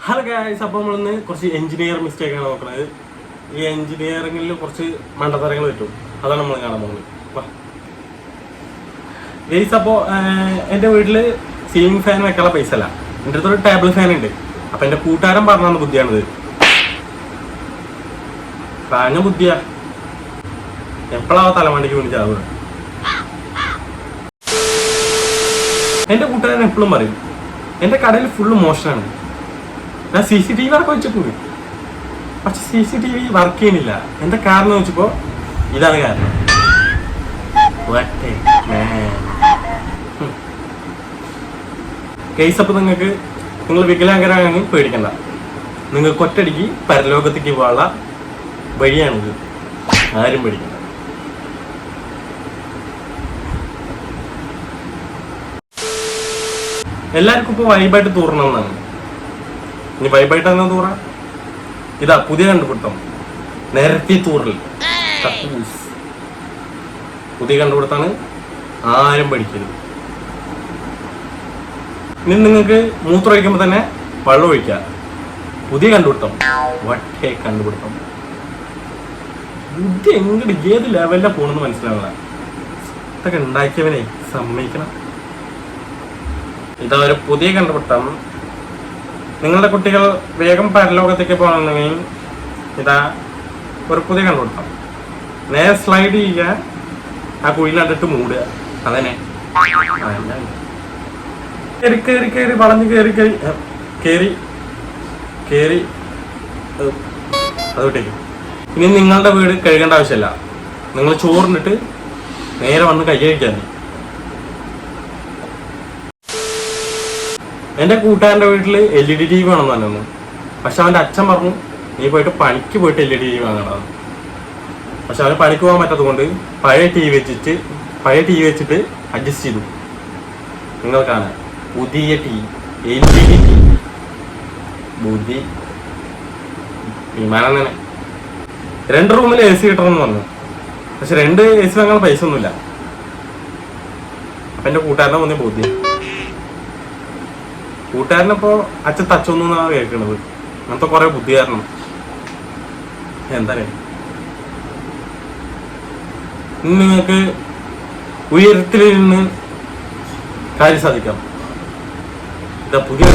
Hello guys, അപ്പോൾ നമ്മളിന്ന് കുറച്ച് എഞ്ചിനീയർ മിസ്റ്റേക്കാണ് നോക്കുന്നത്. ഈ എഞ്ചിനീയറിംഗിൽ കുറച്ച് മണ്ടത്തരങ്ങൾ പറ്റും, അതാണ് നമ്മൾ കാണാൻ പോകുന്നത്. ഗൈസ്, അപ്പോൾ എൻ്റെ വീട്ടിൽ സീലിംഗ് ഫാൻ വെക്കാനുള്ള പൈസ അല്ല, എൻ്റെ അടുത്തൊരു ടേബിൾ ഫാൻ ഉണ്ട്. അപ്പം എൻ്റെ കൂട്ടുകാരൻ പറഞ്ഞ ബുദ്ധിയാണിത്. പറഞ്ഞ ബുദ്ധിയാ, എപ്പോഴാ തലമണ്ടിക്ക് വേണ്ടി ചാവുക. എൻ്റെ കൂട്ടുകാരൻ എപ്പോഴും പറയും എൻ്റെ കടയിൽ ഫുള്ള് മോശമാണ്. ഞാൻ CCTV വർക്ക് വെച്ചിട്ടുണ്ട്, പക്ഷെ CCTV വർക്ക് ചെയ്യുന്നില്ല. എന്താ കാരണം എന്ന് വെച്ചപ്പോ ഇതാണ് കാരണം. കേസ് അപ്പൊ നിങ്ങൾ വികലാംഗരാണെങ്കിൽ പേടിക്കണ്ട, നിങ്ങൾക്ക് ഒറ്റടിക്ക് പരലോകത്തേക്ക് പോകാനുള്ള വഴിയാണിത്. ആരും പേടിക്കണ്ട. എല്ലാവർക്കും ഇപ്പൊ വൈബായിട്ട് തൂറണമെന്നാണ്. ഇനി വൈബായിട്ട് എന്നാ തൂറ? ഇതാ പുതിയ കണ്ടുപിടുത്തം, നിരത്തി തൂറൽ. പുതിയ കണ്ടുപിടുത്താണ്, ആരും പഠിക്കരുത്. ഇനി നിങ്ങൾക്ക് മൂത്രം ഒഴിക്കുമ്പോൾ തന്നെ വെള്ളം ഒഴിക്കുക. പുതിയ കണ്ടുപിടുത്തം, വട്ടേ കണ്ടുപിടുത്തം. ബുദ്ധി എങ്ങോട്ട് ഏത് ലെവലിലാണ് പോണെന്ന് മനസ്സിലാവില്ല. ഇതൊക്കെ ഉണ്ടാക്കിയവനെ സമ്മതിക്കണം. ഇതാ ഒരു പുതിയ കണ്ടുപിടുത്തം. നിങ്ങളുടെ കുട്ടികൾ വേഗം പരലോകത്തേക്ക് പോകണമെങ്കിൽ ഇതാ ഒരു പുതിയ കണ്ടുപിടുത്തം. നേരെ സ്ലൈഡ് ചെയ്യുക, ആ കുഴിയിലിട്ട് മൂടുക. അതന്നെ കയറി കയറി കയറി വളഞ്ഞ് കയറി കയറി കയറി കയറി അത് വിട്ടേക്ക്. ഇനി നിങ്ങളുടെ വീട് കഴുകേണ്ട ആവശ്യമില്ല, നിങ്ങൾ ചോറിനിട്ട് നേരെ വന്ന് കൈ കഴിക്കാൻ. എൻ്റെ കൂട്ടുകാരൻ്റെ വീട്ടിൽ LED TV വേണമെന്ന് പറഞ്ഞു. പക്ഷെ അവൻ്റെ അച്ഛൻ പറഞ്ഞു നീ പോയിട്ട് പണിക്ക് പോയിട്ട് LED TV വാങ്ങണം. പക്ഷെ അവന് പണിക്ക് പോകാൻ പറ്റാത്തതുകൊണ്ട് പഴയ ടി വി വെച്ചിട്ട് അഡ്ജസ്റ്റ് ചെയ്തു. നിങ്ങൾ കാണാൻ പുതിയ LED TV ബുദ്ധി വിമാനം തന്നെ. 2 റൂമിൽ AC കിട്ടണമെന്ന് പറഞ്ഞു. പക്ഷെ 2 AC വാങ്ങാൻ പൈസ ഒന്നുമില്ല. അപ്പൊ എൻ്റെ കൂട്ടുകാരനെ വന്നേ ബുദ്ധി. കൂട്ടുകാരനിപ്പോ അച്ഛൻ തച്ചൊന്നാണ് കേൾക്കണത്. അങ്ങനത്തെ കുറെ ബുദ്ധി കാരണം എന്താ നിങ്ങൾക്ക് ഉയരത്തിൽ നിന്ന് കാര്യം സാധിക്കാം. ഇതാ പുതിയ